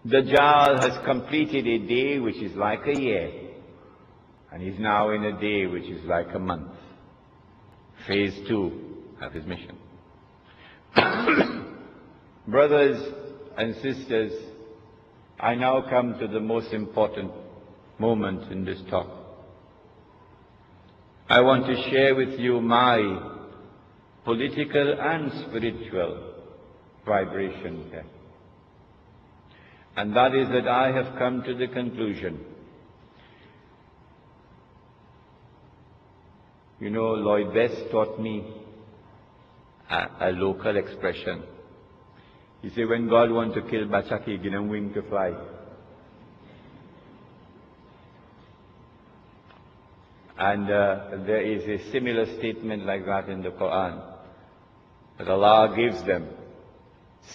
Dajjal has completed a day which is like a year, and he's now in a day which is like a month. Phase 2 of his mission. Brothers and sisters, I now come to the most important moment in this talk. I want to share with you my political and spiritual vibration here. And that is that I have come to the conclusion. You know, Lloyd Best taught me a local expression. He said, when God wants to kill Bachaki, he give him wing to fly. And there is a similar statement like that in the Quran, that Allah gives them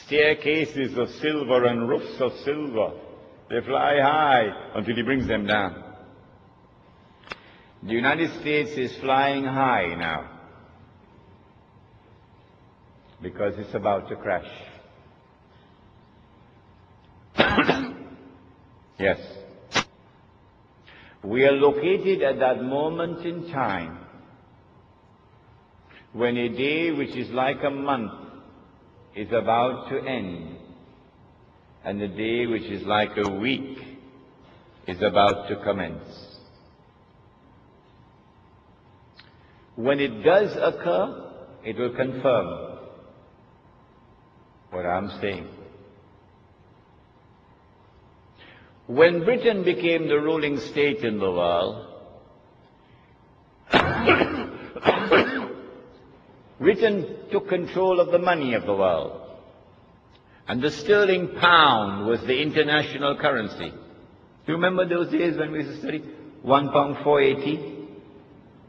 staircases of silver and roofs of silver. They fly high until He brings them down. The United States is flying high now because it's about to crash. Yes. We are located at that moment in time when a day which is like a month is about to end, and a day which is like a week is about to commence. When it does occur, it will confirm what I'm saying. When Britain became the ruling state in the world, Britain took control of the money of the world. And the sterling pound was the international currency. You remember those days when we used to study? £1 480,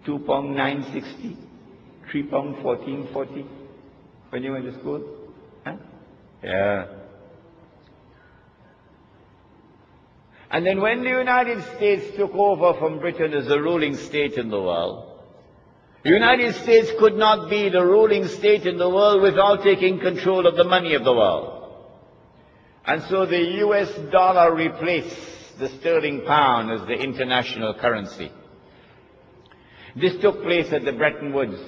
£2 960, £3 1440 when you went to school? Huh? Yeah. And then when the United States took over from Britain as the ruling state in the world, the United States could not be the ruling state in the world without taking control of the money of the world. And so the US dollar replaced the sterling pound as the international currency. This took place at the Bretton Woods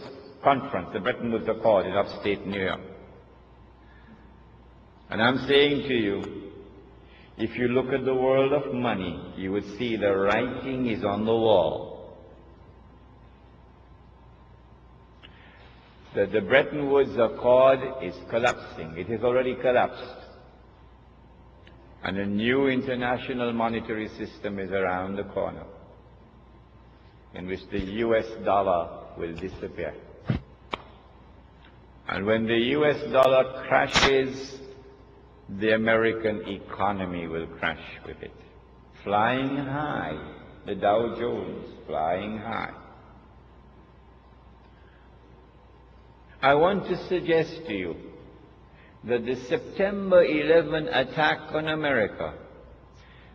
Conference, the Bretton Woods Accord in upstate New York. And I'm saying to you, if you look at the world of money, you would see the writing is on the wall. That the Bretton Woods Accord is collapsing. It has already collapsed. And a new international monetary system is around the corner, in which the US dollar will disappear. And when the US dollar crashes, the American economy will crash with it. Flying high, the Dow Jones flying high. I want to suggest to you that the September 11 attack on America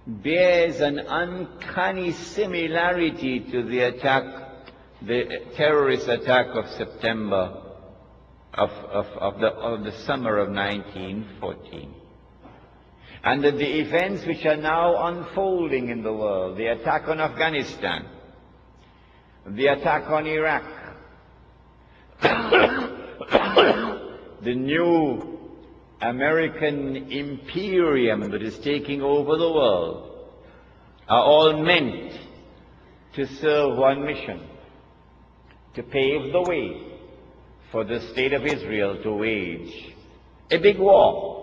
bears an uncanny similarity to the attack, the terrorist attack of September of the summer of 1914. And that the events which are now unfolding in the world, the attack on Afghanistan, the attack on Iraq, the new American imperium that is taking over the world, are all meant to serve one mission: to pave the way for the state of Israel to wage a big war.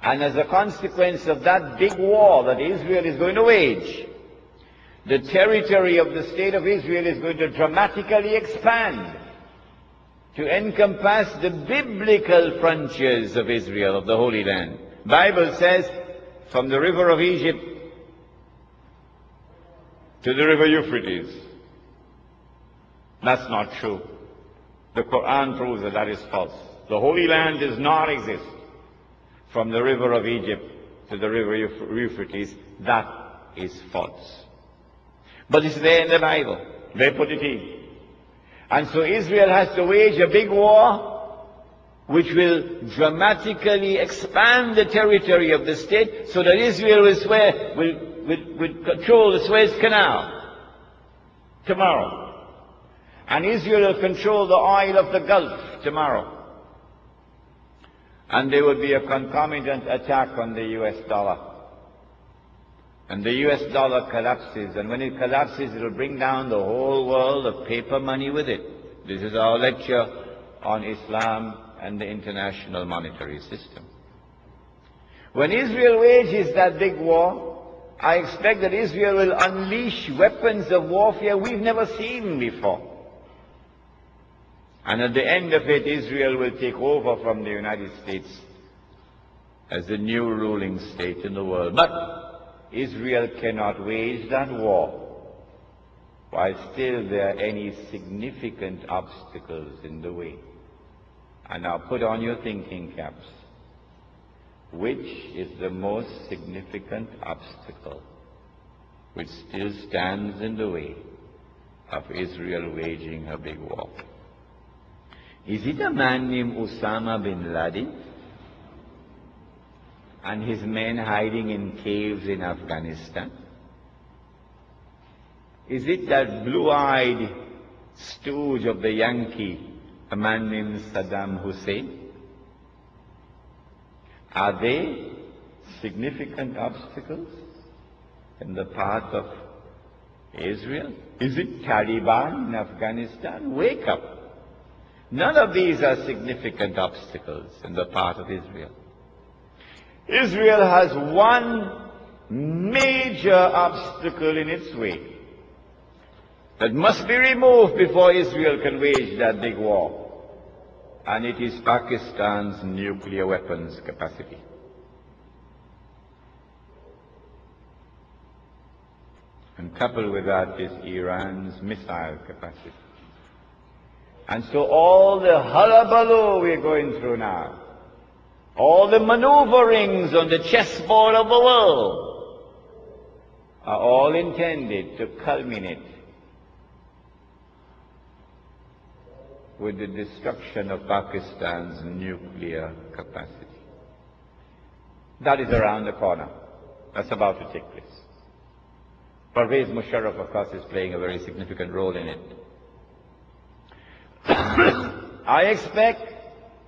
And as a consequence of that big war that Israel is going to wage, the territory of the state of Israel is going to dramatically expand to encompass the biblical frontiers of Israel, of the Holy Land. Bible says, from the river of Egypt to the river Euphrates. That's not true. The Quran proves that that is false. The Holy Land does not exist from the river of Egypt to the river Euphrates. That is false. But it's there in the Bible. They put it in. And so Israel has to wage a big war which will dramatically expand the territory of the state so that Israel will control the Suez Canal tomorrow. And Israel will control the oil of the Gulf tomorrow. And there would be a concomitant attack on the US dollar. And the US dollar collapses, and when it collapses, it will bring down the whole world of paper money with it. This is our lecture on Islam and the international monetary system. When Israel wages that big war, I expect that Israel will unleash weapons of warfare we've never seen before. And at the end of it, Israel will take over from the United States as the new ruling state in the world. But Israel cannot wage that war while still there are any significant obstacles in the way. And now put on your thinking caps. Which is the most significant obstacle which still stands in the way of Israel waging her big war? Is it a man named Osama bin Laden and his men hiding in caves in Afghanistan? Is it that blue-eyed stooge of the Yankee, a man named Saddam Hussein? Are they significant obstacles in the path of Israel? Is it Taliban in Afghanistan? Wake up. None of these are significant obstacles in the path of Israel. Israel has one major obstacle in its way that must be removed before Israel can wage that big war, and it is Pakistan's nuclear weapons capacity. And coupled with that is Iran's missile capacity. And so all the hullabaloo we're going through now, all the maneuverings on the chessboard of the world, are all intended to culminate with the destruction of Pakistan's nuclear capacity. That is around the corner. That's about to take place. Pervez Musharraf, of course, is playing a very significant role in it. I expect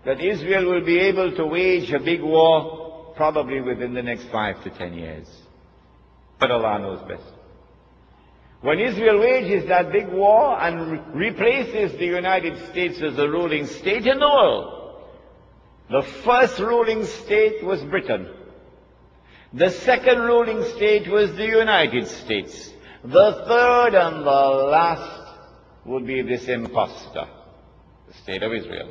that Israel will be able to wage a big war probably within the next 5 to 10 years. But Allah knows best. When Israel wages that big war and replaces the United States as the ruling state in the world, the first ruling state was Britain. The second ruling state was the United States. The third and the last would be this impostor, the state of Israel.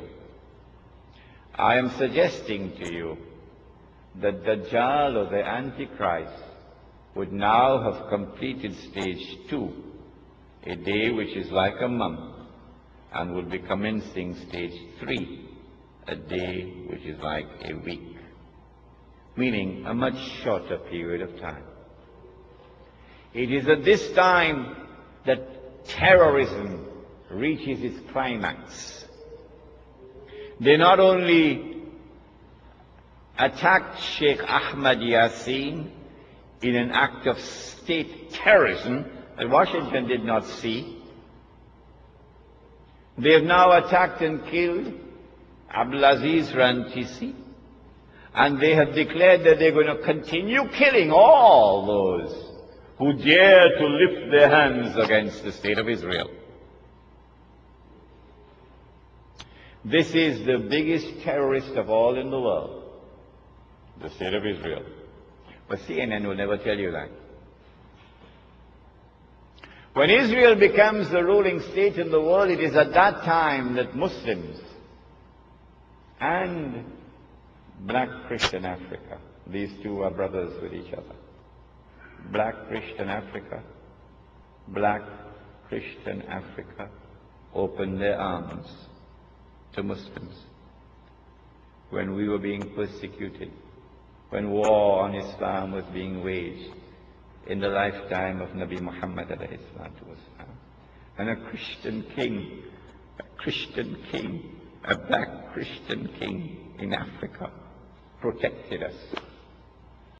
I am suggesting to you that Dajjal, or the Antichrist, would now have completed stage 2, a day which is like a month, and would be commencing stage 3, a day which is like a week, meaning a much shorter period of time. It is at this time that terrorism reaches its climax. They not only attacked Sheikh Ahmad Yassin in an act of state terrorism that Washington did not see. They have now attacked and killed Abdulaziz Rantisi, and they have declared that they're going to continue killing all those who dare to lift their hands against the state of Israel. This is the biggest terrorist of all in the world, the state of Israel. But CNN will never tell you that. When Israel becomes the ruling state in the world, it is at that time that Muslims and Black Christian Africa, these two are brothers with each other. Black Christian Africa, Black Christian Africa opened their arms to Muslims when we were being persecuted, when war on Islam was being waged in the lifetime of Nabi Muhammad alayhi salatu wasalam. And a Christian king, a Black Christian king in Africa protected us.